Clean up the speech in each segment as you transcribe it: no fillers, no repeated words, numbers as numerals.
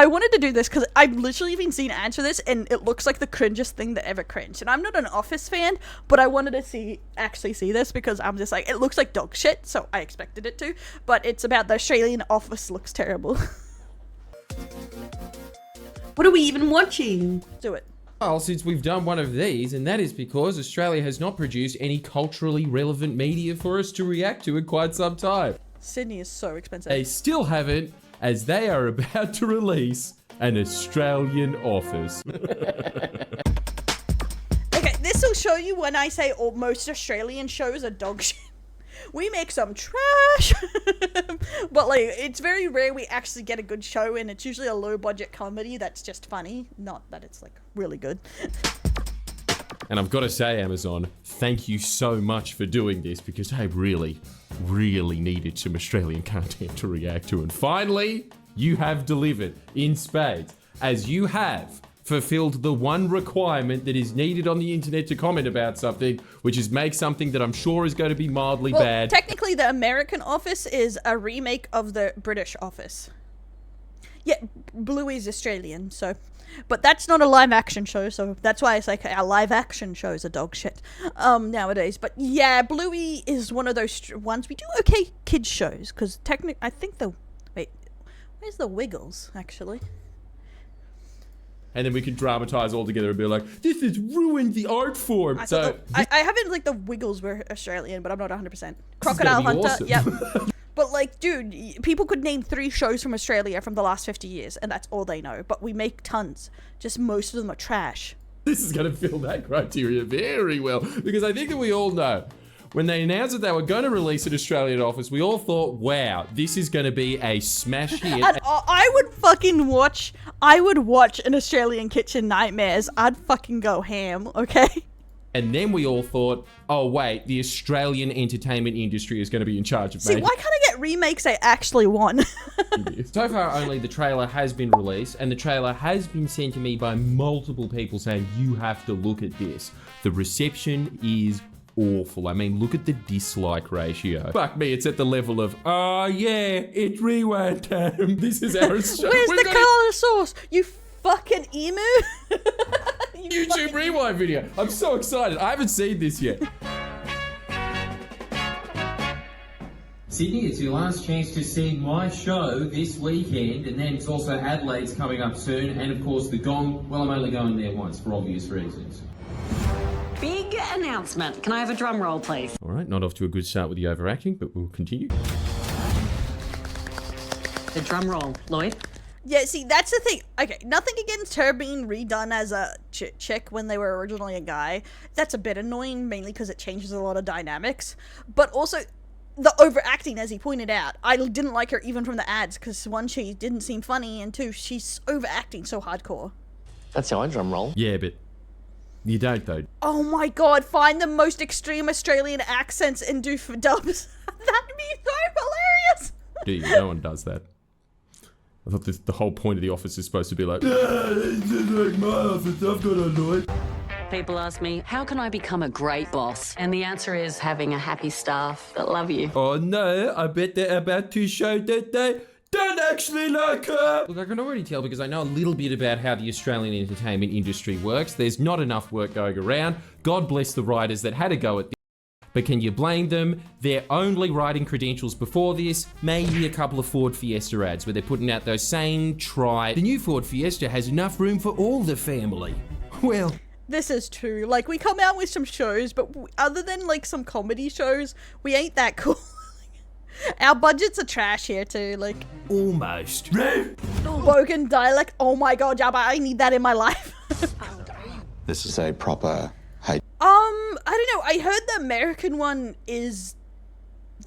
I wanted to do this because I've literally been seeing ads for this, and it looks like the cringest thing that ever cringed. And I'm not an Office fan, but I wanted to actually see this because I'm just like, it looks like dog shit, so I expected it to. But it's about the Australian Office looks terrible. What are we even watching? Do it. Well, since we've done one of these, and that is because Australia has not produced any culturally relevant media for us to react to in quite some time. Sydney is so expensive. They still haven't, as they are about to release an Australian Office. Okay, this will show you when I say most Australian shows are dog shit. We make some trash, but like it's very rare we actually get a good show, and it's usually a low budget comedy that's just funny, not that it's like really good. And I've got to say, Amazon, thank you so much for doing this, because I really needed some Australian content to react to. And finally, you have delivered in spades, as you have fulfilled the one requirement that is needed on the internet to comment about something, which is make something that I'm sure is going to be mildly bad. Technically, the American Office is a remake of the British Office. Yeah, Bluey's Australian, so... But that's not a live action show, so that's why it's like our live action shows are dog shit nowadays. But yeah, Bluey is one of those ones we do okay kids shows, because technically, I think the... Wait, where's the Wiggles, actually? And then we could dramatize all together and be like, this has ruined the art form. I haven't, like, the Wiggles were Australian, but I'm not 100%. Crocodile Hunter, awesome. Yep. But, like, dude, people could name 3 shows from Australia from the last 50 years, and that's all they know. But we make tons. Just most of them are trash. This is going to fill that criteria very well, because I think that we all know, when they announced that they were going to release an Australian Office, we all thought, wow, this is going to be a smash hit. And I would watch an Australian Kitchen Nightmares. I'd fucking go ham, okay? And then we all thought, oh wait, the Australian entertainment industry is going to be in charge of making... See, why can't I get remakes I actually want? So far, only the trailer has been released, and the trailer has been sent to me by multiple people saying, you have to look at this. The reception is awful. I mean, look at the dislike ratio. Fuck me, it's at the level of, oh yeah, it's rewind time. This is our show. Where's the colour sauce? You fucking emu? YouTube rewind video. I'm so excited. I haven't seen this yet. Sydney, it's your last chance to see my show this weekend, and then it's also Adelaide's coming up soon, and of course the Gong. Well, I'm only going there once for obvious reasons. Big announcement. Can I have a drum roll, please? All right, not off to a good start with the overacting, but we'll continue. The drum roll, Lloyd. Yeah, see, that's the thing. Okay, nothing against her being redone as a chick when they were originally a guy. That's a bit annoying, mainly because it changes a lot of dynamics. But also, the overacting, as he pointed out. I didn't like her even from the ads, because 1, she didn't seem funny, and 2, she's overacting so hardcore. That's how I drum roll. Yeah, but you don't, though. Oh my god, find the most extreme Australian accents and do dubs. That'd be so hilarious. Dude, no one does that. I thought the whole point of The Office is supposed to be like, yeah, this is like my office, I've got annoyed. People ask me, how can I become a great boss? And the answer is having a happy staff that love you. Oh no, I bet they're about to show that they don't actually like her. Look, I can already tell because I know a little bit about how the Australian entertainment industry works. There's not enough work going around. God bless the writers that had to go at this. But can you blame them? Their only writing credentials before this, maybe a couple of Ford Fiesta ads where they're putting out those same the new Ford Fiesta has enough room for all the family. Well, this is true. Like, we come out with some shows, but other than, like, some comedy shows, we ain't that cool. Our budgets are trash here, too, like... Almost. Bogan dialect. Oh my god, Jabba, I need that in my life. This is a proper... I don't know. I heard the American one is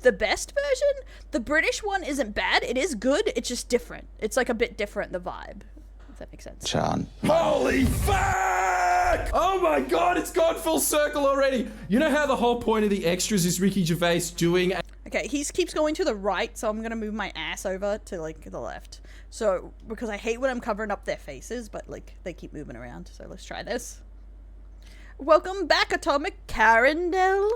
the best version. The British one isn't bad. It is good. It's just different. It's, like, a bit different, the vibe. If that makes sense. Chan. Holy fuck! Oh my god, it's gone full circle already. You know how the whole point of the extras is Ricky Gervais doing... Okay, he keeps going to the right, so I'm gonna move my ass over to, like, the left. So, because I hate when I'm covering up their faces, but, like, they keep moving around. So let's try this. Welcome back, Atomic Erundel.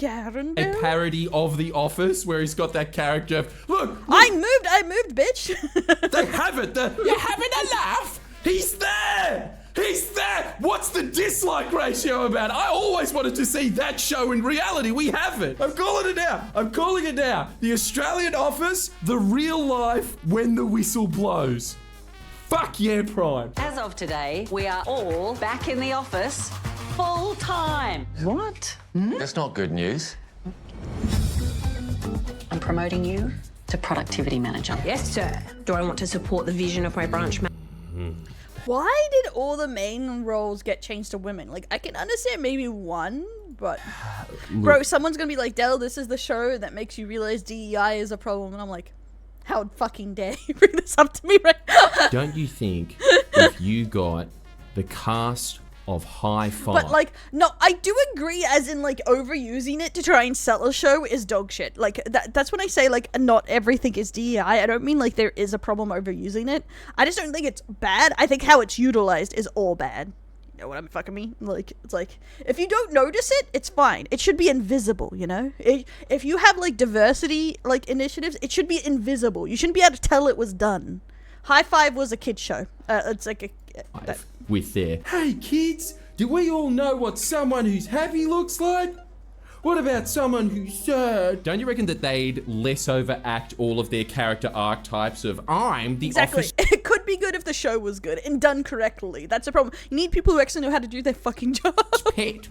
Erundel? A parody of The Office where he's got that character of, look, I moved, bitch. they have it. You're having a laugh? He's there. He's there. What's the dislike ratio about? I always wanted to see that show in reality. We have it. I'm calling it now. The Australian Office, the real life when the whistle blows. Fuck yeah, Prime. As of today, we are all back in the office full time. What? That's not good news. I'm promoting you to productivity manager. Yes, sir. Do I want to support the vision of my branch manager? Why did all the main roles get changed to women? Like, I can understand maybe one, but... Bro, someone's gonna be like, Del, this is the show that makes you realize DEI is a problem. And I'm like, how fucking dare you bring this up to me right now? Don't you think if you got the cast of High Five... But, like, no, I do agree as in, like, overusing it to try and sell a show is dog shit. Like, that's when I say, like, not everything is DEI. I don't mean, like, there is a problem overusing it. I just don't think it's bad. I think how it's utilized is all bad. You know what I'm fucking mean? Like, it's like, if you don't notice it, it's fine. It should be invisible, you know? If you have, like, diversity, like, initiatives, it should be invisible. You shouldn't be able to tell it was done. High Five was a kid's show. It's like a... with their, hey kids, do we all know what someone who's happy looks like? What about someone who's sad? Don't you reckon that they'd less overact all of their character archetypes of, I'm the Exactly. office... It could be good if the show was good and done correctly. That's a problem. You need people who actually know how to do their fucking job. pet.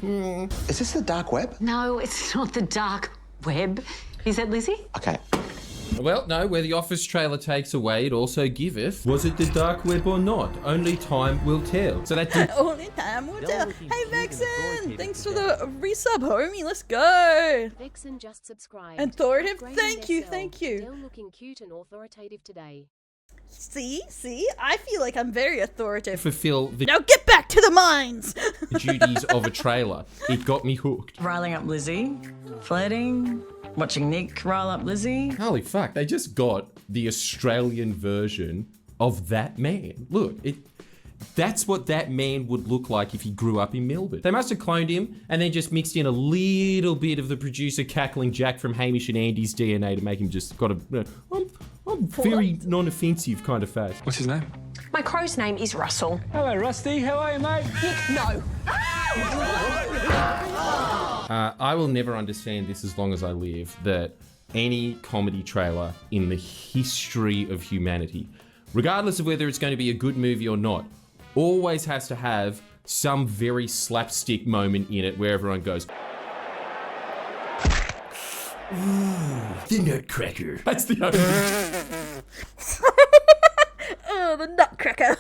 Is this the dark web? No, it's not the dark web. Is that Lizzie? Okay. Well, no, where the Office trailer takes away, it also giveth. Was it the dark web or not? Only time will tell. So that did... Only time will tell. Hey, Vexen! Thanks for the resub, homie. Let's go. Vixen just subscribed. Authoritative. Upgrading Thank you, SL. thank you. Still looking cute and authoritative today. See? I feel like I'm very authoritative. fulfill the Now get back to the mines! duties of a trailer. It got me hooked. Riling up Lizzie, flirting, watching Nick rile up Lizzie. Holy fuck, they just got the Australian version of that man. Look, that's what that man would look like if he grew up in Melbourne. They must have cloned him and then just mixed in a little bit of the producer cackling Jack from Hamish and Andy's DNA to make him just got a... I'm very non-offensive kind of face. What's his name? My crow's name is Russell. Hello, Rusty. How are you, mate? Nick, no. I will never understand this as long as I live, that any comedy trailer in the history of humanity, regardless of whether it's going to be a good movie or not, always has to have some very slapstick moment in it where everyone goes, the Nutcracker. That's the only... Oh, the nutcracker.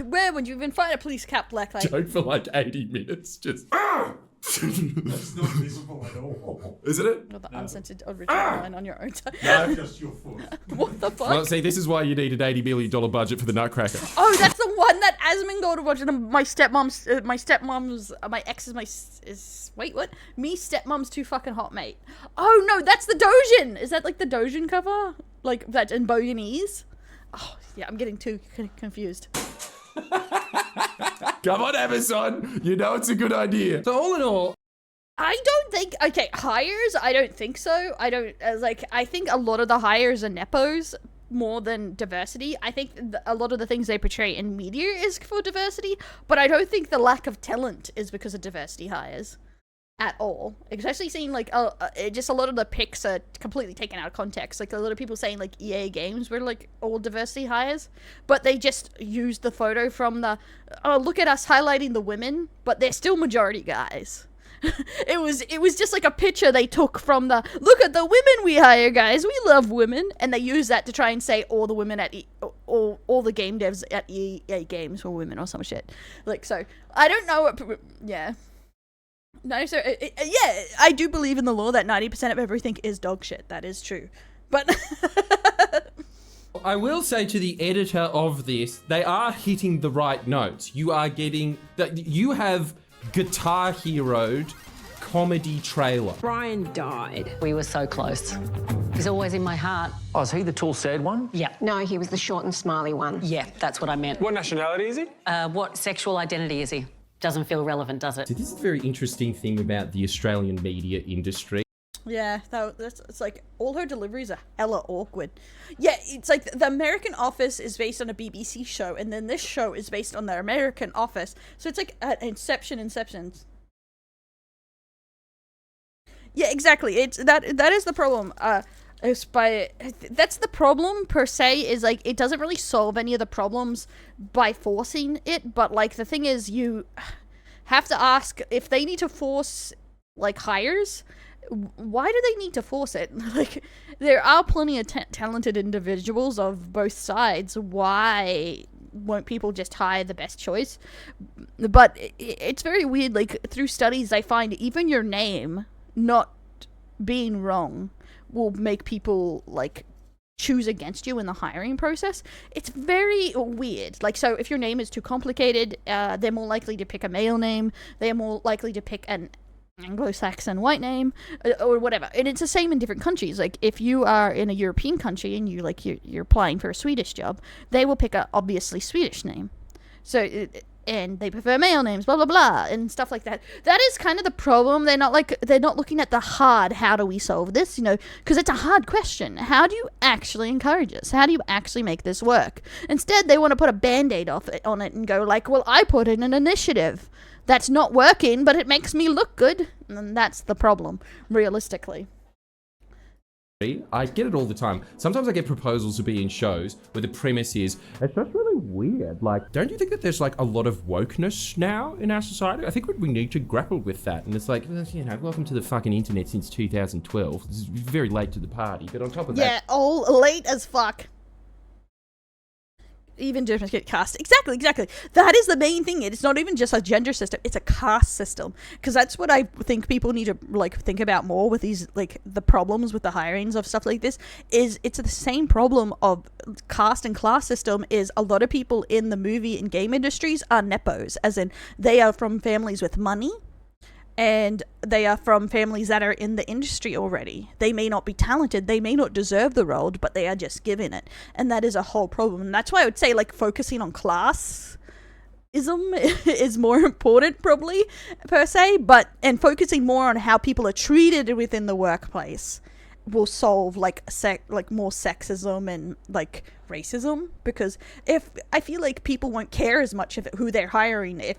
Where would you even find a police cap like joke for like 80 minutes, just... That's not visible at all. Isn't it? Not the uncensored original line on your own time. No, just your foot. What the fuck? Well, see, this is why you need an $80 million budget for the Nutcracker. Oh, that's the one that Asmongold to watch. My stepmom's, my ex is wait, what? Me stepmom's too fucking hot, mate. Oh no, that's the Dojin. Is that like the Dojin cover? Like that's in Boyanese? Oh yeah, I'm getting too confused. Come on, Amazon. You know it's a good idea. So all in all, I don't think, okay, hires, I don't think so. I don't, I think a lot of the hires are nepos more than diversity. I think a lot of the things they portray in media is for diversity, but I don't think the lack of talent is because of diversity hires at all. Especially seeing, like, just a lot of the pics are completely taken out of context. Like, a lot of people saying, like, EA Games were, like, all diversity hires, but they just used the photo from the, oh, look at us highlighting the women, but they're still majority guys. It was just like a picture they took from the, look at the women we hire, guys, we love women, and they use that to try and say all the women at all the game devs at EA Games were women or some shit. Like, so I don't know what, yeah. No, so yeah, I do believe in the law that 90% of everything is dog shit. That is true, but I will say to the editor of this, they are hitting the right notes. You are getting that. You have Guitar Hero'd comedy trailer. Brian died. We were so close. He's always in my heart. Oh, is he the tall, sad one? Yeah. No, he was the short and smiley one. Yeah, that's what I meant. What nationality is he? What sexual identity is he? Doesn't feel relevant, does it? So this is a very interesting thing about the Australian media industry. Yeah, it's like all her deliveries are hella awkward. Yeah, it's like the American Office is based on a BBC show, and then this show is based on the American Office. So it's like Inception. Yeah, exactly. It's that is the problem. That's the problem per se, is like it doesn't really solve any of the problems by forcing it, but like the thing is, you have to ask if they need to force like hires. Why do they need to force it? Like, there are plenty of talented individuals of both sides. Why won't people just hire the best choice? But it's very weird. Like, through studies, I find even your name not being wrong will make people like choose against you in the hiring process. It's very weird. Like, so if your name is too complicated, they're more likely to pick a male name. They're more likely to pick an Anglo-Saxon white name or whatever. And it's the same in different countries. Like, if you are in a European country and you're applying for a Swedish job, they will pick a obviously Swedish name. So and they prefer male names, blah blah blah, and stuff like that. That is kind of the problem. They're not looking at the hard, how do we solve this, because it's a hard question. How do you actually encourage this? How do you actually make this work? Instead, they want to put a band-aid on it and go like, well, I put in an initiative that's not working, but it makes me look good. And that's the problem, realistically. I get it all the time. Sometimes I get proposals to be in shows where the premise is, it's just really weird. Like, don't you think that there's like a lot of wokeness now in our society? I think we need to grapple with that. And it's like, welcome to the fucking internet since 2012. This is very late to the party. But on top of that... Yeah, all late as fuck. Even just get cast. Exactly. That is the main thing. It's not even just a gender system. It's a caste system. Because that's what I think people need to like think about more with these, like, the problems with the hirings of stuff like this. Is it's the same problem of caste and class system. Is a lot of people in the movie and game industries are nepos, as in they are from families with money. And they are from families that are in the industry already. They may not be talented, they may not deserve the role, but they are just given it. And that is a whole problem. And that's why I would say, like, focusing on classism is more important, probably, per se. And focusing more on how people are treated within the workplace will solve, like, more sexism and, like, racism. Because if I feel like people won't care as much of who they're hiring if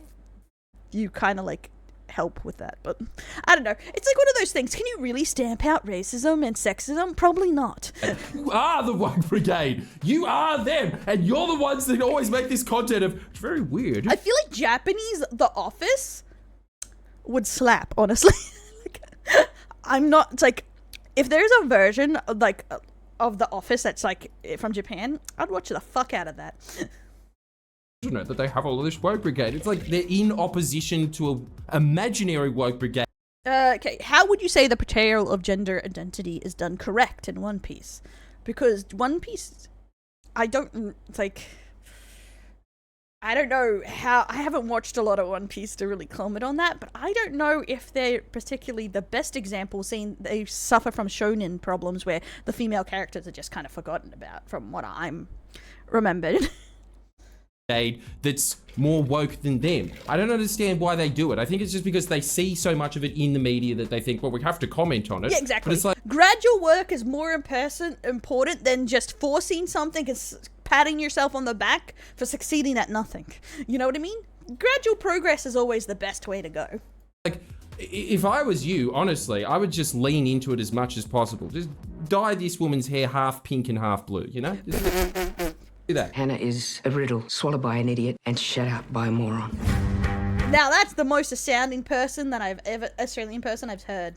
you kind of, like, help with that. But I don't know, it's like one of those things. Can you really stamp out racism and sexism? Probably not. You are the woke brigade. You are them, and you're the ones that always make this content of, it's very weird. I feel like Japanese The Office would slap, honestly. Like, I'm not, it's like, if there's a version of, like, of The Office that's like from Japan, I'd watch the fuck out of that. That they have all of this woke brigade. It's like they're in opposition to an imaginary woke brigade. Okay, how would you say the portrayal of gender identity is done correct in One Piece? Because One Piece, I don't know how, I haven't watched a lot of One Piece to really comment on that, but I don't know if they're particularly the best example, seeing they suffer from shonen problems where the female characters are just kind of forgotten about, from what I'm remembered. That's more woke than them. I don't understand why they do it. I think it's just because they see so much of it in the media that they think, well, we have to comment on it. Yeah, exactly. But it's like, gradual work is more important than just forcing something and patting yourself on the back for succeeding at nothing. You know what I mean? Gradual progress is always the best way to go. Like, if I was you, honestly, I would just lean into it as much as possible. Just dye this woman's hair half pink and half blue, you know? That. Hannah is a riddle swallowed by an idiot and shut out by a moron. Now that's the most Australian person that I've heard.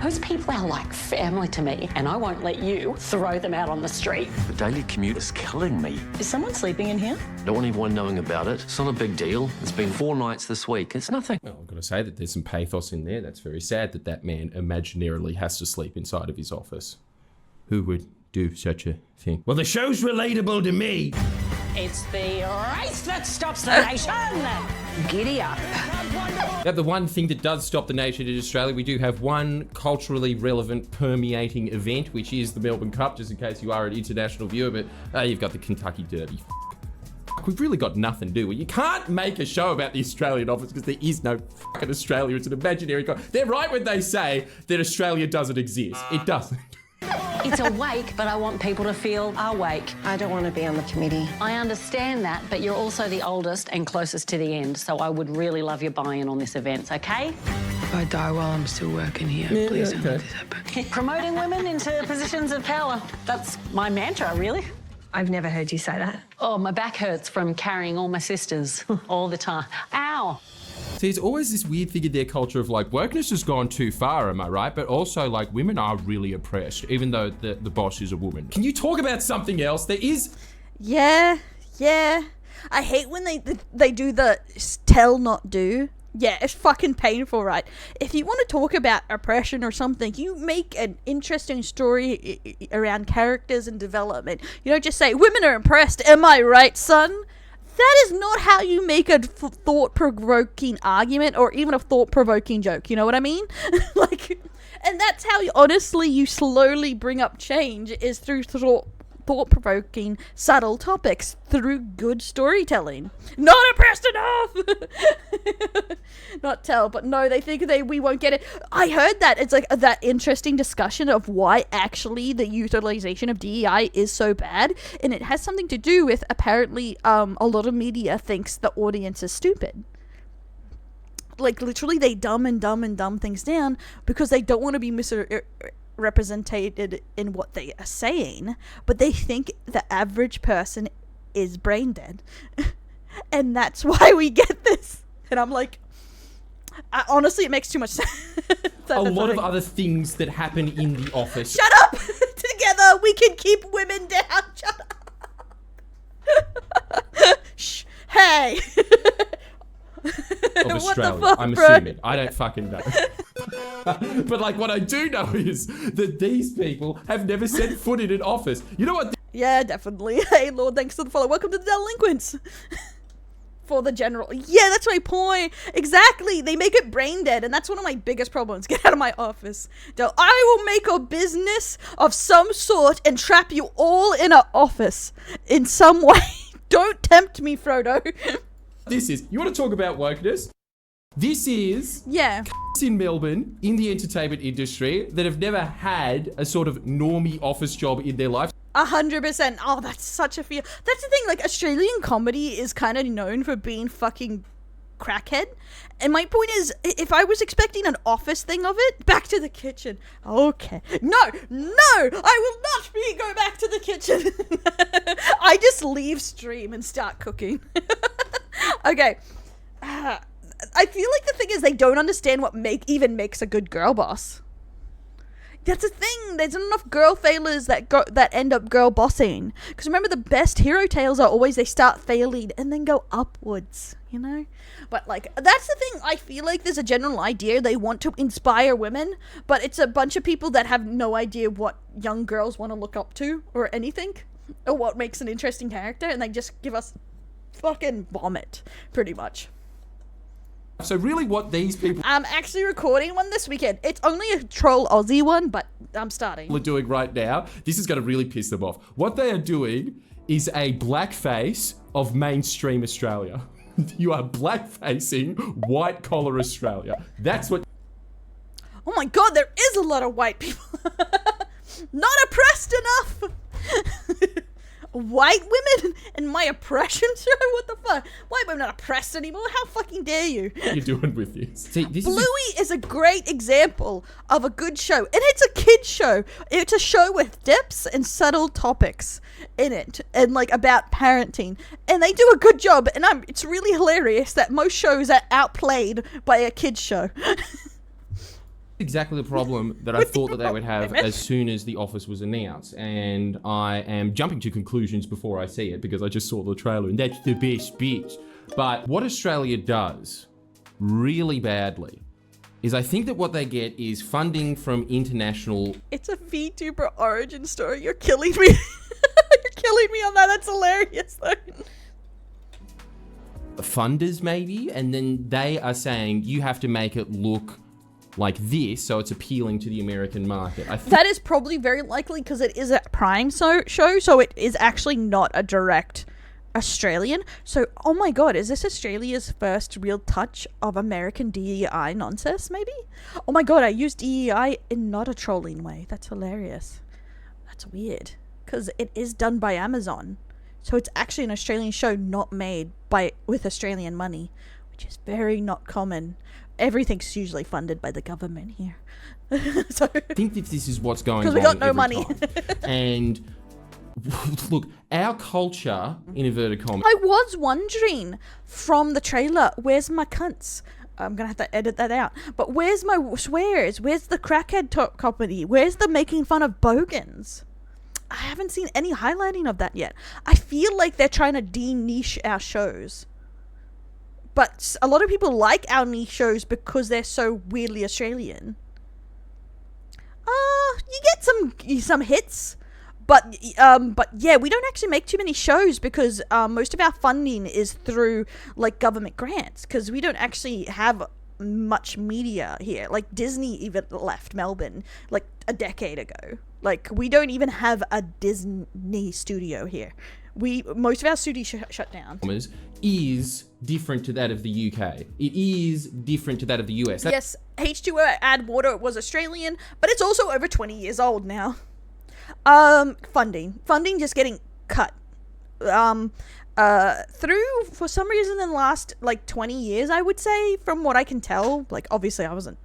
Those people are like family to me, and I won't let you throw them out on the street. The daily commute is killing me. Is someone sleeping in here? Don't want anyone knowing about it. It's not a big deal. It's been 4 nights this week. It's nothing. Well, I've got to say that there's some pathos in there. That's very sad that man imaginarily has to sleep inside of his office. Who would do such a thing? Well, the show's relatable to me. It's the race that stops the nation. Giddy up. Yeah, the one thing that does stop the nation in Australia, we do have one culturally relevant permeating event, which is the Melbourne Cup, just in case you are an international viewer, but you've got the Kentucky Derby. we've really got nothing, do we? You can't make a show about the Australian office because there is no fucking Australia. It's an imaginary They're right when they say that Australia doesn't exist. It doesn't. It's awake, but I want people to feel awake. I don't want to be on the committee. I understand that, but you're also the oldest and closest to the end, so I would really love your buy-in on this event, okay? If I die while I'm still working here, please don't let this happen. Promoting women into positions of power. That's my mantra, really. I've never heard you say that. Oh, my back hurts from carrying all my sisters all the time. Ow! See, there's always this weird thing in their culture of like, wokeness has gone too far, am I right? But also, like, women are really oppressed, even though the boss is a woman. Can you talk about something else? There is... Yeah. I hate when they do the tell not do. Yeah, it's fucking painful, right? If you want to talk about oppression or something, you make an interesting story around characters and development. You don't just say, women are oppressed, am I right, son? That is not how you make a thought-provoking argument or even a thought-provoking joke, you know what I mean? And that's how, honestly, you slowly bring up change is through thought-provoking, subtle topics, through good storytelling. Not oppressed enough! Not tell, but no, they think we won't get it. I heard that. It's like that interesting discussion of why actually the utilization of DEI is so bad, and it has something to do with apparently a lot of media thinks the audience is stupid. Like, literally, they dumb things down because they don't want to be misrepresented in what they are saying, but they think the average person is brain dead. And that's why we get this. And I'm like, honestly, it makes too much sense. A lot of other things that happen in the office. Shut up! Together, we can keep women down. Shut up. Hey! Of Australia, fuck, I'm bro? assuming. I don't fucking know. But like, what I do know is that these people have never set foot in an office. You know what? Yeah, definitely. Hey, Lord, thanks for the follow. Welcome to the Delinquents. For the general. Yeah, that's my point. Exactly. They make it brain dead, and that's one of my biggest problems. Get out of my office. I will make a business of some sort and trap you all in an office in some way. Don't tempt me, Frodo. This is, you want to talk about wokeness? This is in Melbourne, in the entertainment industry, that have never had a sort of normie office job in their life. 100%. Oh, that's such a fear. That's the thing, like, Australian comedy is kind of known for being fucking crackhead. And my point is, if I was expecting an office thing of it, back to the kitchen. Okay. No, I will not go back to the kitchen. I just leave stream and start cooking. Okay. I feel like the thing is they don't understand what even makes a good girl boss. That's the thing. There's not enough girl failures that end up girl bossing. Because remember, the best hero tales are always they start failing and then go upwards, you know? But like, that's the thing. I feel like there's a general idea they want to inspire women, but it's a bunch of people that have no idea what young girls want to look up to or anything, or what makes an interesting character, and they just give us fucking vomit, pretty much. So really what these people I'm actually recording one this weekend. It's only a troll Aussie one, but I'm starting. are doing right now, this is going to really piss them off. What they are doing is a blackface of mainstream Australia. You are blackfacing white collar Australia. That's what... Oh my god, there is a lot of white people. Not oppressed enough. White women in my oppression show? What the fuck? White women not oppressed anymore? How fucking dare you? What are you doing with this? See, this Bluey is a great example of a good show. And it's a kid's show. It's a show with depths and subtle topics in it. And like about parenting. And they do a good job. And it's really hilarious that most shows are outplayed by a kid's show. Exactly the problem that I thought that they would have as soon as The Office was announced, and I am jumping to conclusions before I see it because I just saw the trailer and that's the best bit. But what Australia does really badly is I think that what they get is funding from international... It's a VTuber origin story. You're killing me. You're killing me on that. That's hilarious though. Funders maybe, and then they are saying you have to make it look like this, so it's appealing to the American market. That is probably very likely because it is a Prime show, so it is actually not a direct Australian. So, oh my god, is this Australia's first real touch of American DEI nonsense, maybe? Oh my god, I used DEI in not a trolling way. That's hilarious. That's weird. Because it is done by Amazon. So it's actually an Australian show not made with Australian money, which is very not common. Everything's usually funded by the government here. So, I think that this is what's going on. because we got no every money. time. And look, our culture, in inverted commas, I was wondering from the trailer, where's my cunts? I'm gonna have to edit that out. But where's my swears? Where's the crackhead comedy? Where's the making fun of bogans? I haven't seen any highlighting of that yet. I feel like they're trying to de-niche our shows. But a lot of people like our niche shows because they're so weirdly Australian. You get some hits. But yeah, we don't actually make too many shows because most of our funding is through like government grants, because we don't actually have much media here. Like Disney even left Melbourne like a decade ago. Like we don't even have a Disney studio here. Most of our studios shut down. is different to that of the UK. It is different to that of the US. Yes, H2O Add Water was Australian, but it's also over 20 years old now. Funding just getting cut. Through, for some reason in the last like 20 years, I would say, from what I can tell. Like obviously I wasn't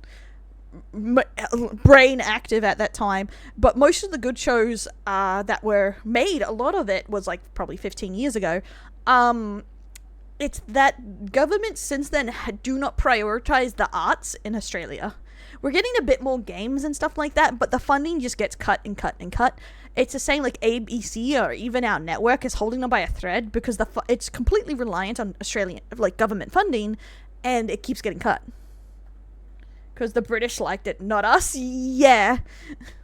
brain active at that time, but most of the good shows that were made, a lot of it was like probably 15 years ago. It's that governments since then do not prioritize the arts in Australia. We're getting a bit more games and stuff like that, but the funding just gets cut and cut and cut. It's the same like ABC or even our network is holding on by a thread because it's completely reliant on Australian like government funding, and it keeps getting cut. Because the British liked it, not us. Yeah.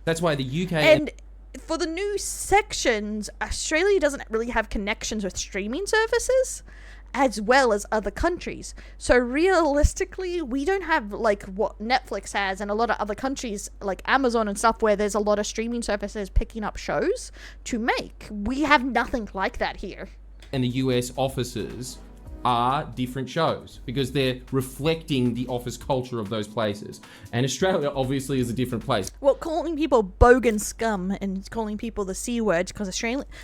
That's why the UK... And for the new sections, Australia doesn't really have connections with streaming services as well as other countries. So realistically, we don't have like what Netflix has and a lot of other countries like Amazon and stuff where there's a lot of streaming services picking up shows to make. We have nothing like that here. And the US offices are different shows because they're reflecting the office culture of those places. And Australia obviously is a different place. Well, calling people bogan scum and calling people the C word because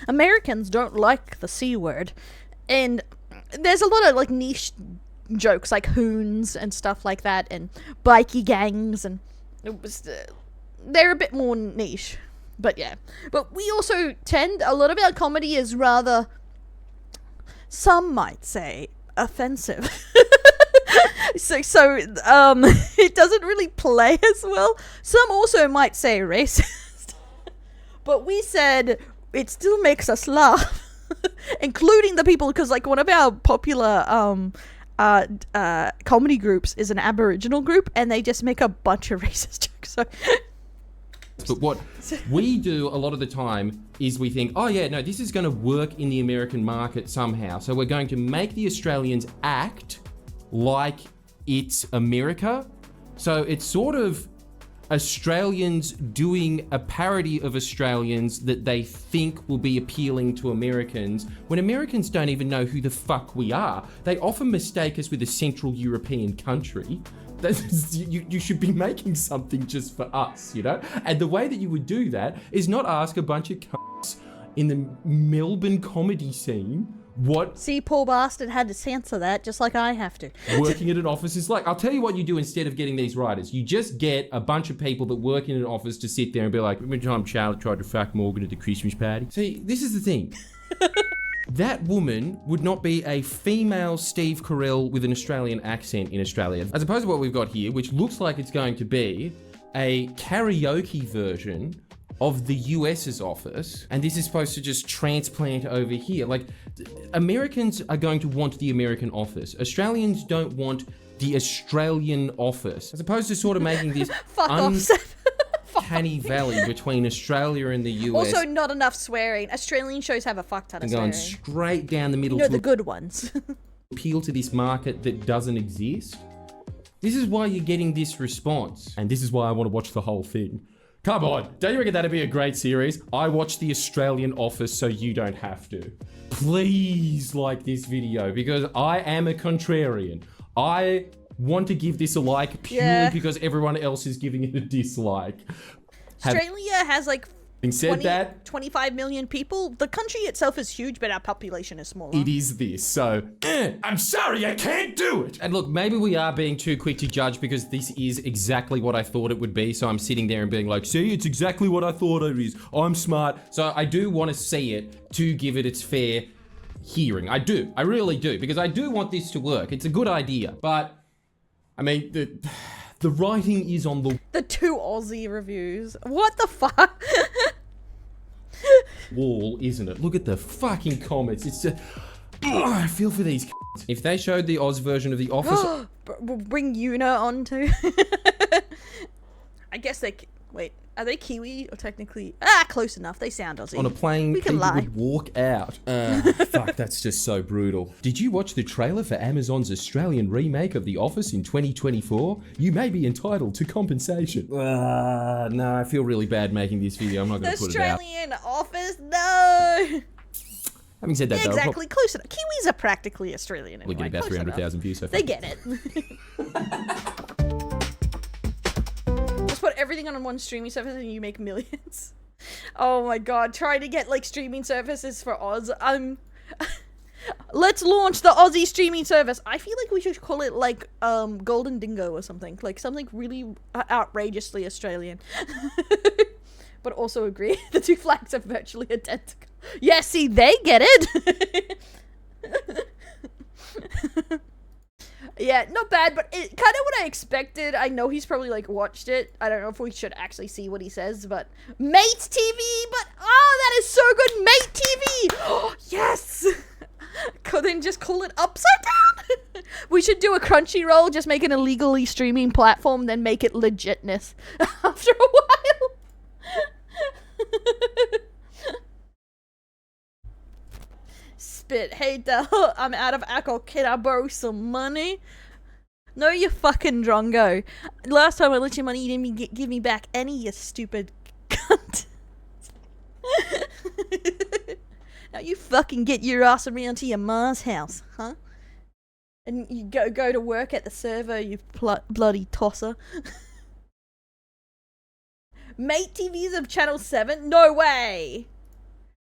Americans don't like the C word. And there's a lot of like niche jokes like hoons and stuff like that and bikie gangs, and they're a bit more niche. But yeah. But we also a lot of our comedy is rather, some might say, offensive. so it doesn't really play as well. Some also might say racist. But we said it still makes us laugh. Including the people, because like one of our popular comedy groups is an Aboriginal group, and they just make a bunch of racist jokes. So but what we do a lot of the time is we think, oh yeah, no, this is going to work in the American market somehow. So we're going to make the Australians act like it's America. So it's sort of Australians doing a parody of Australians that they think will be appealing to Americans, when Americans don't even know who the fuck we are. They often mistake us with a Central European country. You should be making something just for us, you know? And the way that you would do that is not ask a bunch of cunts in the Melbourne comedy scene what... See, poor bastard had to censor that, just like I have to. Working at an office is like. I'll tell you what you do instead of getting these writers. You just get a bunch of people that work in an office to sit there and be like, remember time Charlotte tried to fuck Morgan at the Christmas party? See, this is the thing. That woman would not be a female Steve Carell with an Australian accent in Australia. As opposed to what we've got here, which looks like it's going to be a karaoke version of the US's office, and this is supposed to just transplant over here. Like, Americans are going to want the American office. Australians don't want the Australian office. As opposed to sort of making this uncanny valley between Australia and the US. Also, not enough swearing. Australian shows have a fuck ton of going swearing. Straight down the middle. You know, the good ones. Appeal to this market that doesn't exist. This is why you're getting this response. And this is why I want to watch the whole thing. Come on, don't you reckon that'd be a great series? I watched The Australian Office so you don't have to. Please like this video because I am a contrarian. I want to give this a like purely because everyone else is giving it a dislike. Australia has like Having said that, 25 million people. The country itself is huge, but our population is smaller. it is this, so I'm sorry, I can't do it. And look, maybe we are being too quick to judge because this is exactly what I thought it would be. So I'm sitting there and being like, see, it's exactly what I thought it is. I'm smart. So I do want to see it to give it its fair hearing. I do. I really do. Because I do want this to work. It's a good idea. But, I mean, the writing is on the 2 Aussie reviews. What the fuck? wall, isn't it? Look at the fucking comments. It's just... I feel for these If they showed the Oz version of The Office... We'll bring Una on too. I guess they... Wait, are they Kiwi or technically... close enough. They sound Aussie. On a plane, we can people lie. would walk out. Fuck, that's just so brutal. Did you watch the trailer for Amazon's Australian remake of The Office in 2024? You may be entitled to compensation. No, I feel really bad making this video. I'm not going to put it out. Australian Office? No! Having said that, yeah, though, exactly. Close enough. Kiwis are practically Australian anyway. we're getting about 300,000 views so far. They get it. Just put everything on one streaming service and you make millions. Oh my god, trying to get like streaming services for Oz. Let's launch the Aussie streaming service. I feel like we should call it like Golden Dingo or something. Like something really outrageously Australian. But also agree, the 2 flags are virtually identical. Yeah, see, they get it. Yeah, not bad, but it kind of what I expected. I know he's probably like watched it. I don't know if we should actually see what he says, but Mate TV, but that is so good, Mate TV. Oh, yes. Couldn't just call it Upside Down. We should do a Crunchyroll, just make an illegally streaming platform, then make it legitness after a while. Spit, hey Del, I'm out of alcohol, can I borrow some money? No, you fucking drongo. Last time I lent you money, you didn't give me back any, you stupid cunt. Now you fucking get your ass around to your ma's house, huh? And you go to work at the server, you bloody tosser. Mate TV's of Channel 7? No way!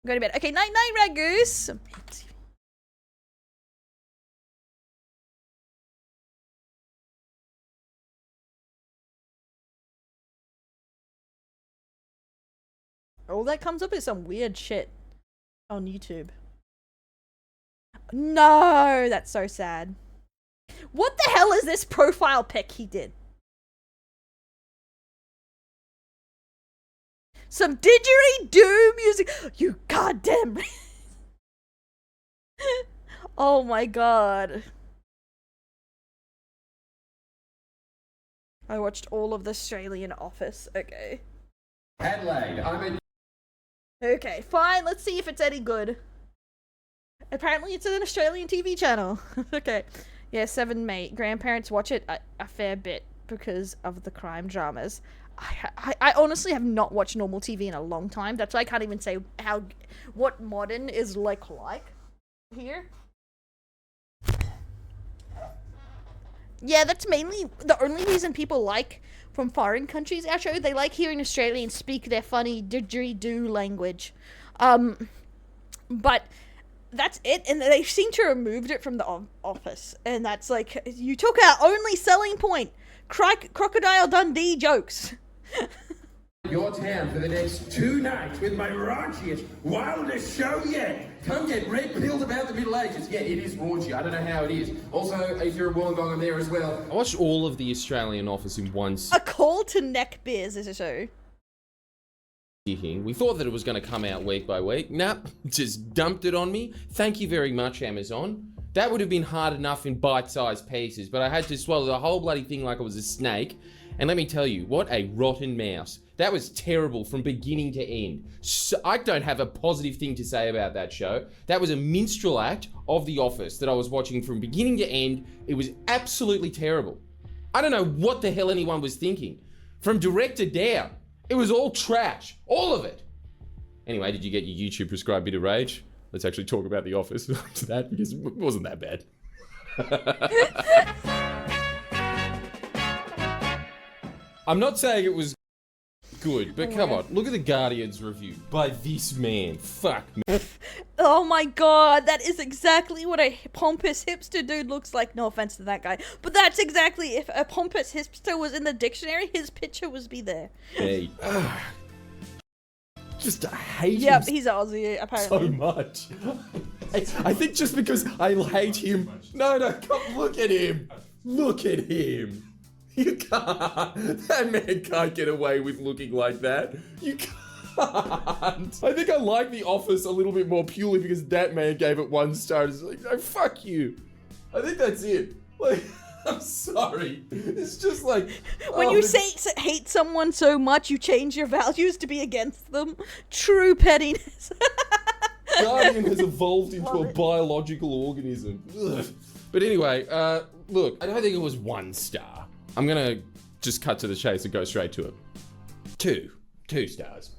I'm going to bed. Okay, night-night, Ragoose. All that comes up is some weird shit on YouTube. No, that's so sad. What the hell is this profile pic he did? Some didgeridoo music. You goddamn. Oh my god. I watched all of the Australian Office. Okay. Adelaide, Okay, fine. Let's see if it's any good. Apparently it's an Australian TV channel. Okay. Yeah, 7 Mate. Grandparents watch it a fair bit because of the crime dramas. I honestly have not watched normal TV in a long time. That's why I can't even say what modern is like here. Yeah, that's mainly the only reason people like from foreign countries our show. They like hearing Australians speak their funny didgeridoo language. But that's it, and they seem to have removed it from the Office, and that's like, you took our only selling point. Crocodile Dundee jokes. your town for the next 2 nights with my raunchiest, wildest show yet. Come get red-pilled about the Middle Ages. Yeah, it is raunchy. I don't know how it is. Also, if you're a Wollongong, I'm there as well. I watched all of the Australian Office in one A call to neck beers is a show. We thought that it was going to come out week by week. Nah, just dumped it on me. Thank you very much, Amazon. That would have been hard enough in bite-sized pieces, but I had to swallow the whole bloody thing like it was a snake. And let me tell you, what a rotten mouse. That was terrible from beginning to end. So, I don't have a positive thing to say about that show. That was a minstrel act of The Office that I was watching from beginning to end. It was absolutely terrible. I don't know what the hell anyone was thinking. From director down, It was all trash. All of it. Anyway, did you get your YouTube prescribed bit of rage? Let's actually talk about The Office after that, because it wasn't that bad. I'm not saying it was good, but come on, look at the Guardian's review by this man. Fuck me. Oh my god, that is exactly what a pompous hipster dude looks like. No offense to that guy, but that's exactly, if a pompous hipster was in the dictionary, his picture would be there. Hey, just hate him. Yep, he's Aussie, apparently. So much. I think just because I hate him. No, come look at him. Look at him. You can't. That man can't get away with looking like that. You can't. I think I like The Office a little bit more purely because that man gave it 1 star. It's like, no, fuck you. I think that's it. Like, I'm sorry. It's just like... When you hate someone so much, you change your values to be against them. True pettiness. Guardian has evolved into a biological organism. Ugh. But anyway, look, I don't think it was 1 star. I'm gonna just cut to the chase and go straight to it. 2 stars.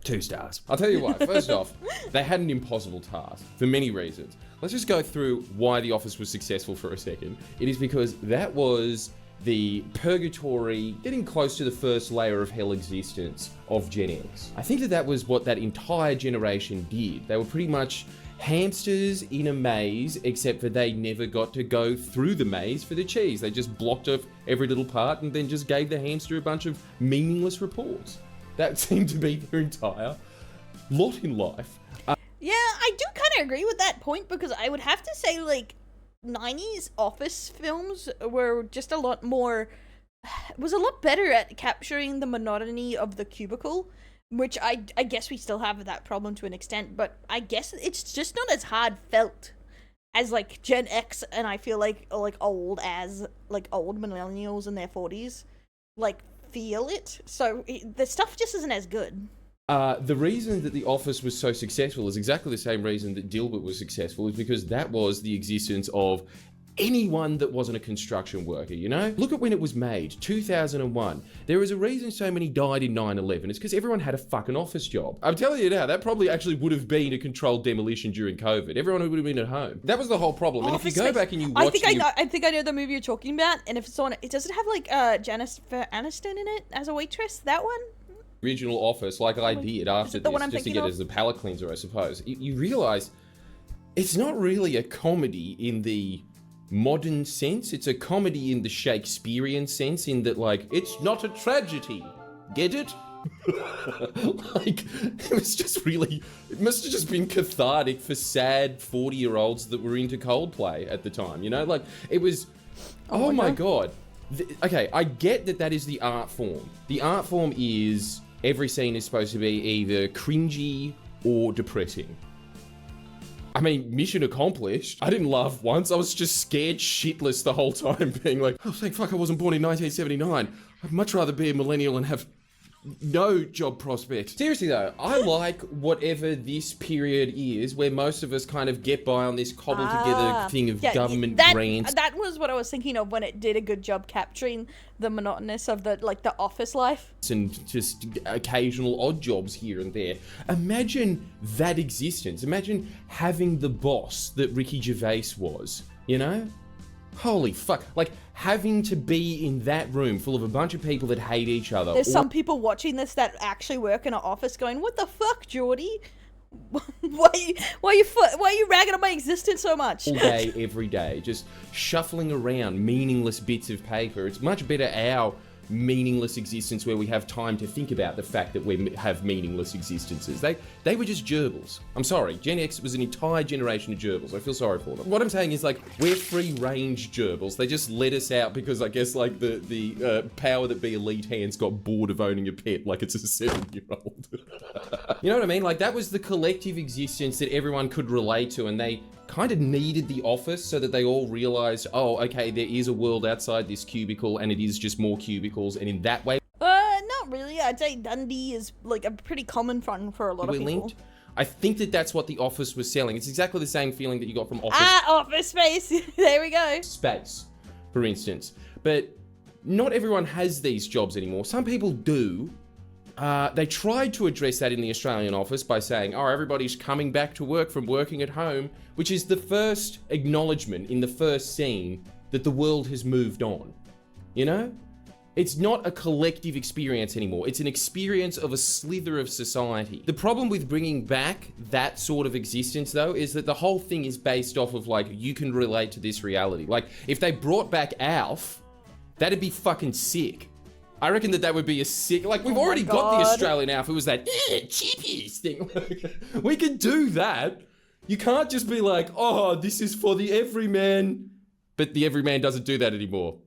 2 stars. I'll tell you what, first off, they had an impossible task for many reasons. Let's just go through why The Office was successful for a second. It is because that was the purgatory, getting close to the first layer of hell existence of Gen X. I think that was what that entire generation did. They were pretty much hamsters in a maze, except that they never got to go through the maze for the cheese. They just blocked off every little part and then just gave the hamster a bunch of meaningless reports. That seemed to be their entire lot in life. Yeah, I do kind of agree with that point, because I would have to say, like, 90s Office films were just a lot more... was a lot better at capturing the monotony of the cubicle, which I guess we still have that problem to an extent, but I guess it's just not as hard felt as, like, Gen X, and I feel like old millennials in their 40s, like, feel it. So the stuff just isn't as good. The reason that The Office was so successful is exactly the same reason that Dilbert was successful, is because that was the existence of anyone that wasn't a construction worker, you know? Look at when it was made, 2001. There is a reason so many died in 9/11. It's because everyone had a fucking office job. I'm telling you now, that probably actually would have been a controlled demolition during COVID. Everyone would have been at home. That was the whole problem. And if you go back and you watch I think I know the movie you're talking about, and if it's on, it does it have like Jennifer Aniston in it as a waitress? That one? Original Office, like I did after this, just to get it as a palate cleanser, I suppose. You realize it's not really a comedy in the modern sense. It's a comedy in the Shakespearean sense, in that, like, it's not a tragedy. Get it? Like, it was just really, it must have just been cathartic for sad 40-year-olds that were into Coldplay at the time, you know? Like, it was, oh my God. Okay, I get that is the art form. The art form is every scene is supposed to be either cringy or depressing. I mean, mission accomplished. I didn't laugh once. I was just scared shitless the whole time, being like, oh, thank fuck I wasn't born in 1979. I'd much rather be a millennial and have no job prospects. Seriously though, I like whatever this period is, where most of us kind of get by on this cobbled together thing of government grants. That was what I was thinking of when it did a good job capturing the monotonous of the office life. And just occasional odd jobs here and there. Imagine that existence. Imagine having the boss that Ricky Gervais was, you know? Holy fuck. Like, having to be in that room full of a bunch of people that hate each other. There's some people watching this that actually work in an office going, what the fuck, Geordie? Why are you ragging on my existence so much? All day, every day, just shuffling around meaningless bits of paper. It's much better our meaningless existence where we have time to think about the fact that we have meaningless existences. They were just gerbils. I'm sorry, Gen X was an entire generation of gerbils. I feel sorry for them. What I'm saying is, like, we're free-range gerbils. They just let us out because I guess, like, the power that be elite hands got bored of owning a pet like it's a 7-year-old. You know what I mean? Like, that was the collective existence that everyone could relate to, and they kind of needed the office so that they all realized, oh, okay, there is a world outside this cubicle and it is just more cubicles, and in that way... Not really. I'd say Dundee is, like, a pretty common fun for a lot of people. Linked. I think that's what the office was selling. It's exactly the same feeling that you got from Office. Office Space. There we go. Space, for instance. But not everyone has these jobs anymore. Some people do, They tried to address that in the Australian office by saying, oh, everybody's coming back to work from working at home, which is the first acknowledgement in the first scene that the world has moved on. You know? It's not a collective experience anymore. It's an experience of a slither of society. The problem with bringing back that sort of existence, though, is that the whole thing is based off of, like, you can relate to this reality. Like, if they brought back Alf, that'd be fucking sick. I reckon that would be a sick... Like, we've already got the Australian Alf. It was that chippies thing. We can do that. You can't just be like, oh, this is for the everyman. But the everyman doesn't do that anymore.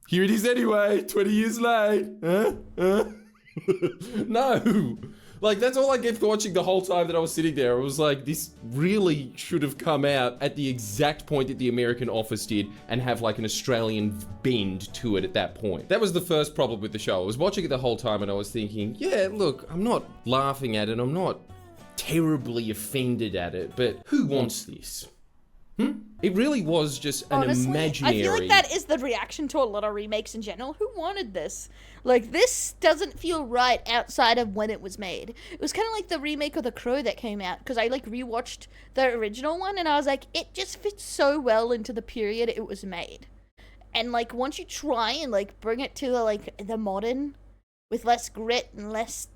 Here it is anyway, 20 years late. No. Like, that's all I kept watching the whole time that I was sitting there. I was like, this really should have come out at the exact point that the American Office did and have like an Australian bend to it at that point. That was the first problem with the show. I was watching it the whole time and I was thinking, yeah, look, I'm not laughing at it. I'm not terribly offended at it, but who wants this? It really was just an imaginary... I feel like that is the reaction to a lot of remakes in general. Who wanted this? Like, this doesn't feel right outside of when it was made. It was kind of like the remake of The Crow that came out, because I, like, rewatched the original one, and I was like, it just fits so well into the period it was made. And, like, once you try and, like, bring it to, like, the modern, with less grit and less,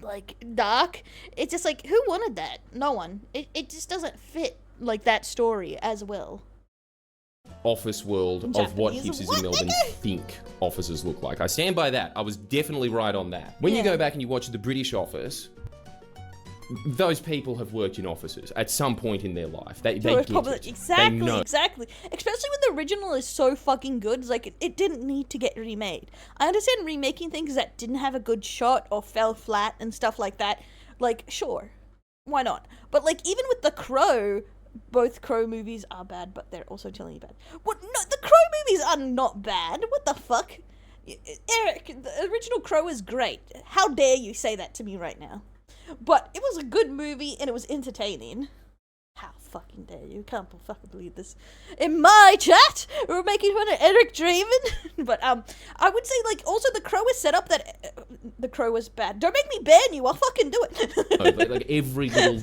like, dark, it's just like, who wanted that? No one. It just doesn't fit like that story as well. Office world of what hipsters in Melbourne think offices look like. I stand by that. I was definitely right on that. When you go back and you watch the British office, those people have worked in offices at some point in their life. They get it. Exactly, they know. Exactly. Especially when the original is so fucking good. It's like, it didn't need to get remade. I understand remaking things that didn't have a good shot or fell flat and stuff like that. Like, sure. Why not? But, like, even with The Crow... Both Crow movies are bad, but they're also telling you bad. What? No, the Crow movies are not bad. What the fuck? Eric, the original Crow is great. How dare you say that to me right now? But it was a good movie, and it was entertaining. How fucking dare you? Can't fucking believe this. In my chat, we're making fun of Eric Draven. But, I would say, like, also the Crow is set up that the Crow was bad. Don't make me ban you, I'll fucking do it. like every little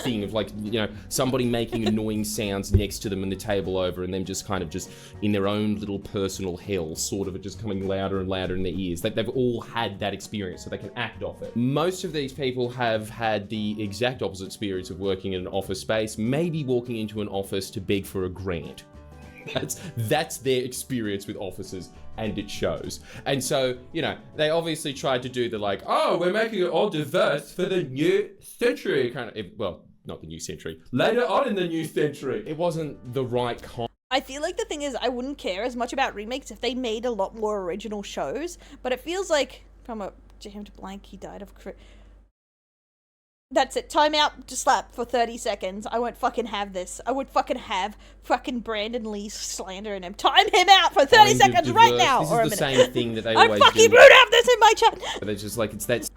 thing of, like, you know, somebody making annoying sounds next to them and the table over and them just kind of just in their own little personal hell, sort of it just coming louder and louder in their ears. Like, they've all had that experience, so they can act off it. Most of these people have had the exact opposite experience of working in an office space, maybe walking into an office to beg for a grant. That's their experience with offices, and it shows. And so, you know, they obviously tried to do the like, oh, we're making it all diverse for the new century kind of, well, not the new century, later on in the new century. It wasn't the right kind. I feel like the thing is, I wouldn't care as much about remakes if they made a lot more original shows, but it feels like, from a jammed blank, he died of... That's it. Time out to slap for 30 seconds. I won't fucking have this. I would fucking have fucking Brandon Lee slandering him. Time him out for 30 seconds right now. This or is a the minute. same thing that they I'm always fucking do. rude to have this in my chat. But it's just like, it's that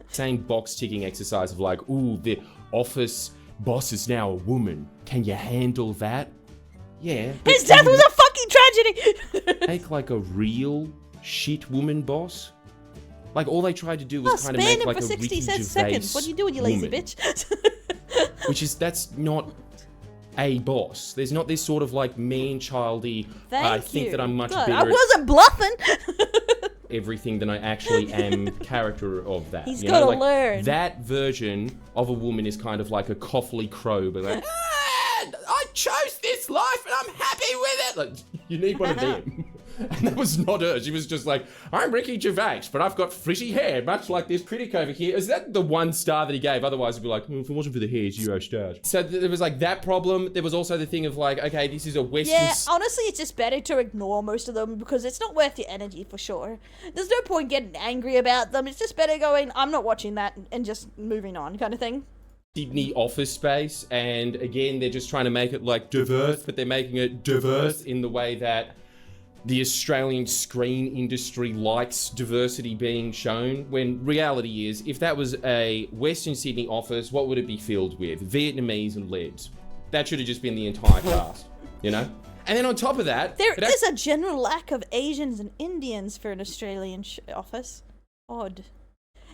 same box ticking exercise of like, ooh, the office boss is now a woman. Can you handle that? Yeah. His death was a fucking tragedy. Make like a real shit woman boss. Like, all they tried to do was kind of make like a Ricky Gervais seconds. What are you doing, you lazy woman, bitch? That's not a boss. There's not this sort of like man-childy, I think that I'm much better I wasn't bluffing. everything than I actually am character of that. He's gotta learn. That version of a woman is kind of like a Coughley Crow, but like, I chose this life and I'm happy with it. Like, you need one of them. And that was not her. She was just like, I'm Ricky Gervais, but I've got frizzy hair, much like this critic over here. Is that the one star that he gave? Otherwise, it'd be like, if it wasn't for the hair, 0 stars. So there was like that problem. There was also the thing of like, okay, this is a Western... Yeah, honestly, it's just better to ignore most of them because it's not worth your energy for sure. There's no point getting angry about them. It's just better going, I'm not watching that and just moving on kind of thing. Sydney office space, and again, they're just trying to make it like diverse, but they're making it diverse in the way that the Australian screen industry likes diversity being shown, when reality is, if that was a Western Sydney office, what would it be filled with? Vietnamese and Lebs. That should have just been the entire cast, you know? And then on top of that... There is a general lack of Asians and Indians for an Australian office. Odd.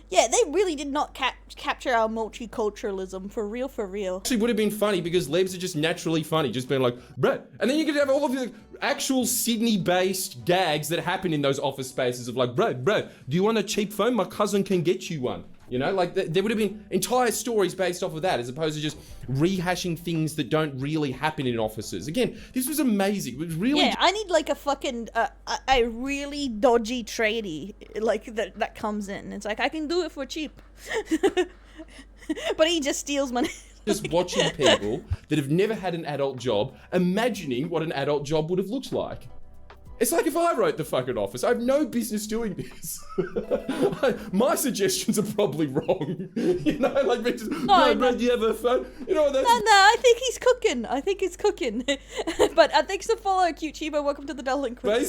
Yeah, they really did not capture our multiculturalism, for real, for real. Actually would have been funny because Lebs are just naturally funny, just being like, bruh. And then you could have all of the actual Sydney-based gags that happen in those office spaces of like, bro, do you want a cheap phone? My cousin can get you one. You know, like there would have been entire stories based off of that, as opposed to just rehashing things that don't really happen in offices. Again, this was amazing. It was really. Yeah, I need like a fucking a really dodgy tradie like that comes in. It's like, I can do it for cheap, but he just steals money. Just watching people that have never had an adult job, imagining what an adult job would have looked like. It's like if I wrote the fucking office, I have no business doing this. My suggestions are probably wrong. You know, like, bro, do you have a phone? You know, that's... No, I think he's cooking. But thanks for follow, Cute Chibo. Welcome to the Delinquent.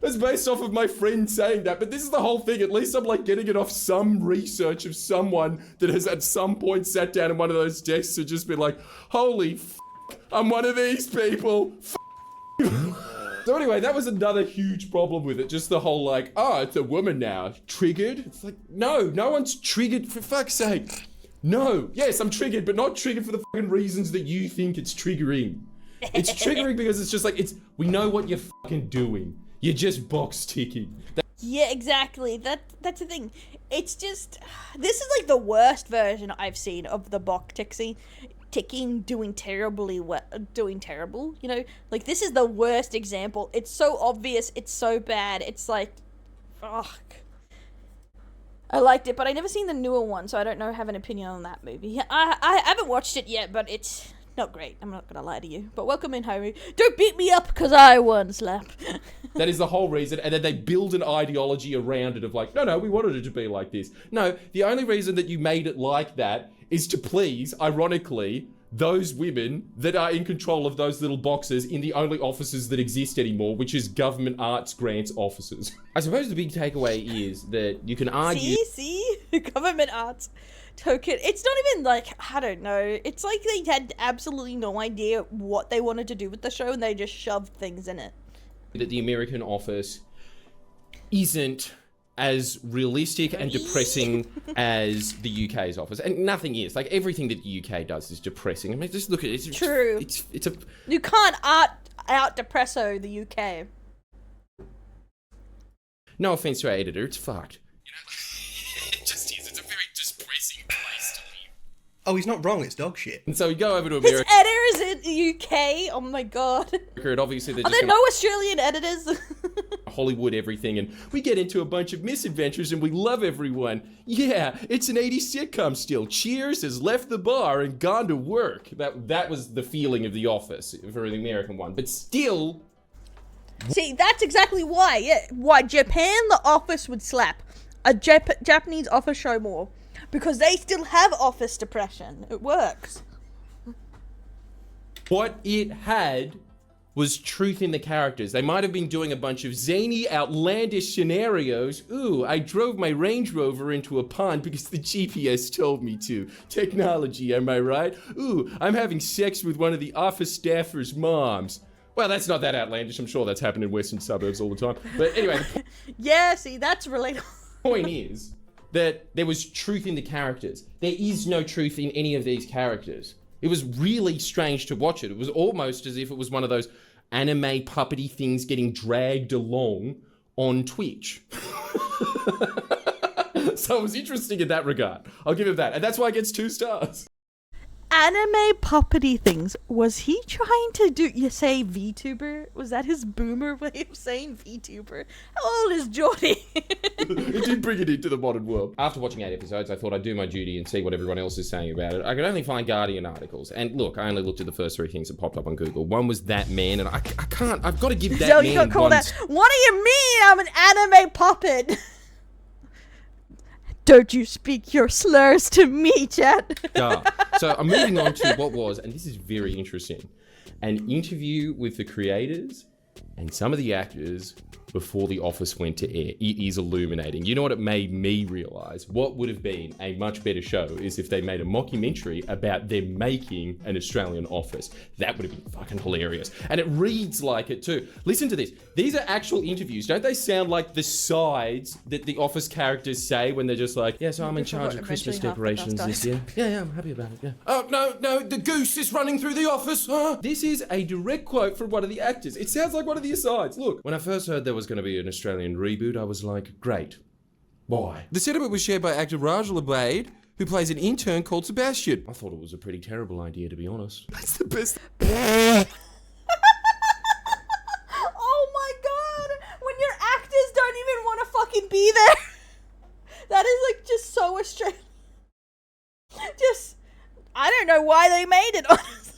It's based off of my friend saying that, but this is the whole thing. At least I'm like getting it off some research of someone that has at some point sat down in one of those desks and just been like, holy f***, I'm one of these people. So anyway, that was another huge problem with it. Just the whole like, oh, it's a woman now. Triggered? It's like, no one's triggered, for fuck's sake. No. Yes, I'm triggered, but not triggered for the fucking reasons that you think it's triggering. It's triggering because it's just like, we know what you're fucking doing. You're just box ticking. Yeah, exactly. That's the thing. It's just, this is like the worst version I've seen of the box ticking doing terrible, you know, like this is the worst example. It's so obvious, it's so bad, it's like, fuck. I liked it, but I never seen the newer one, so I don't know, have an opinion on that movie. I haven't watched it yet, but it's not great, I'm not gonna lie to you. But welcome in, Homie. Don't beat me up because I won, slap. That is the whole reason, and then they build an ideology around it of like, no, we wanted it to be like this. No, the only reason that you made it like that is to please, ironically, those women that are in control of those little boxes in the only offices that exist anymore, which is government arts grants offices. I suppose the big takeaway is that you can argue... See? Government arts token. It's not even like, I don't know. It's like they had absolutely no idea what they wanted to do with the show and they just shoved things in it. That the American office isn't as realistic and depressing as the UK's office, and nothing is. Like, everything that the UK does is depressing. I mean, just look at it. True. It's a... You can't out depresso the UK. No offense to our editor, it's fucked. You know, it just is. It's a very depressing place to live. Oh, he's not wrong. It's dog shit. And so we go over to America. His editor is in the UK. Oh my god. And obviously, are there no Australian editors? Hollywood everything, and we get into a bunch of misadventures and we love everyone. Yeah, it's an 80s sitcom still. Cheers has left the bar and gone to work. That was the feeling of The Office for the American one, but still... See, that's exactly why. Yeah, why Japan The Office would slap a Japanese office show more, because they still have office depression. It works. What it had was truth in the characters. They might have been doing a bunch of zany, outlandish scenarios. Ooh, I drove my Range Rover into a pond because the GPS told me to. Technology, am I right? Ooh, I'm having sex with one of the office staffers' moms. Well, that's not that outlandish. I'm sure that's happened in western suburbs all the time. But anyway. Yeah, see, that's relatable. The point is that there was truth in the characters. There is no truth in any of these characters. It was really strange to watch it. It was almost as if it was one of those anime puppety things getting dragged along on Twitch. So it was interesting in that regard. I'll give it that. And that's why it gets 2 stars. Anime puppety things. Was he trying to say VTuber? Was that his boomer way of saying VTuber? How old is Jordy? It did bring it into the modern world. After watching 8 episodes, I thought I'd do my duty and see what everyone else is saying about it. I could only find Guardian articles. And look, I only looked at the first 3 things that popped up on Google. One was that man, and I can't, I've got to give that so man you got called that. What do you mean I'm an anime puppet? Don't you speak your slurs to me, chat. So I'm moving on to what was, and this is very interesting, an interview with the creators and some of the actors before The Office went to air. It is illuminating. You know what it made me realize? What would have been a much better show is if they made a mockumentary about them making an Australian Office. That would have been fucking hilarious. And it reads like it too. Listen to this. These are actual interviews. Don't they sound like the sides that The Office characters say when they're just like, yeah, so I'm in charge of Christmas decorations this year. Yeah, I'm happy about it, yeah. Oh, no, the goose is running through the office. This is a direct quote from one of the actors. It sounds like one of the asides. Look, when I first heard there was going to be an Australian reboot, I was like, great. Why? The sentiment was shared by actor Raj Labade, who plays an intern called Sebastian. I thought it was a pretty terrible idea, to be honest. That's the best. Oh my god! When your actors don't even want to fucking be there. That is like just so Australian. Just, I don't know why they made it, honestly.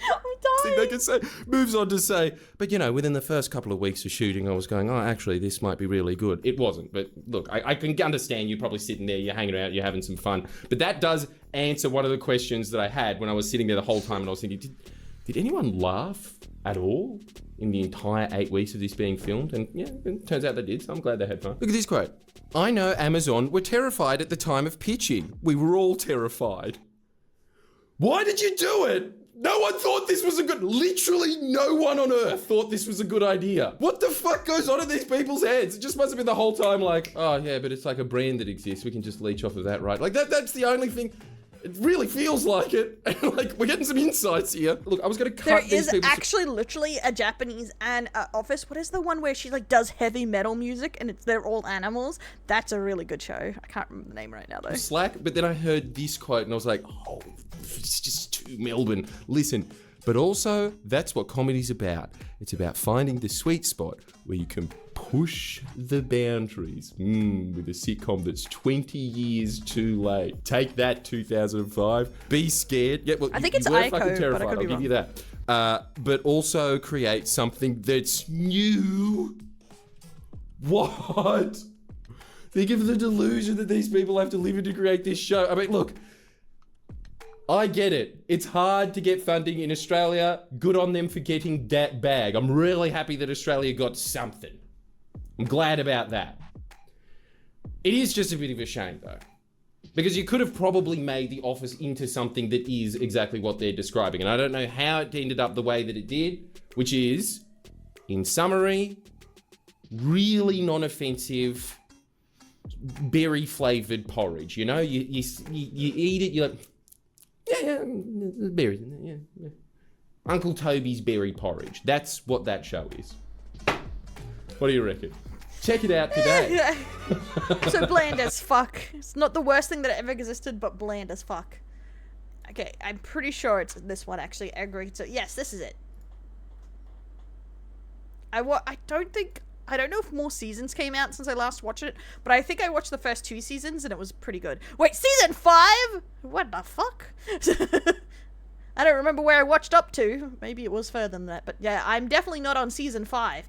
I'm dying. They can say, moves on to say, but you know, within the first couple of weeks of shooting, I was going, oh, actually, this might be really good. It wasn't, but look, I can understand you're probably sitting there, you're hanging out, you're having some fun. But that does answer one of the questions that I had when I was sitting there the whole time and I was thinking, did anyone laugh at all in the entire 8 weeks of this being filmed? And yeah, it turns out they did, so I'm glad they had fun. Look at this quote. I know Amazon were terrified at the time of pitching. We were all terrified. Why did you do it? No one thought this was a good... Literally no one on earth thought this was a good idea. What the fuck goes on in these people's heads? It just must have been the whole time like, oh yeah, but it's like a brand that exists. We can just leech off of that, right? Like that's the only thing... It really feels like it. Like, we're getting some insights here. Look, I was going to cut these people... There is actually literally a Japanese office. What is the one where she like does heavy metal music and they're all animals? That's a really good show. I can't remember the name right now though. Slack, but then I heard this quote and I was like, oh, it's just too Melbourne. Listen, but also, that's what comedy's about. It's about finding the sweet spot where you can push the boundaries with a sitcom that's 20 years too late. Take that, 2005. Be scared. Yeah, well, I think it's Aiko, fucking terrified. but I could be I'll give you that. But also create something that's new. What? Think of the delusion that these people have to live in to create this show. I mean, look, I get it. It's hard to get funding in Australia. Good on them for getting that bag. I'm really happy that Australia got something. I'm glad about that. It is just a bit of a shame though, because you could have probably made The Office into something that is exactly what they're describing. And I don't know how it ended up the way that it did, which is, in summary, really non-offensive, berry-flavored porridge. You know, you eat it, you're like, yeah, there's berries in there, yeah. Uncle Toby's berry porridge. That's what that show is. What do you reckon? Check it out today. So bland as fuck. It's not the worst thing that ever existed, but bland as fuck. Okay, I'm pretty sure it's this one actually. I agree. So yes, this is it. I don't know if more seasons came out since I last watched it, but I think I watched the first 2 seasons and it was pretty good. Wait, season 5? What the fuck? I don't remember where I watched up to. Maybe it was further than that, but yeah, I'm definitely not on season 5.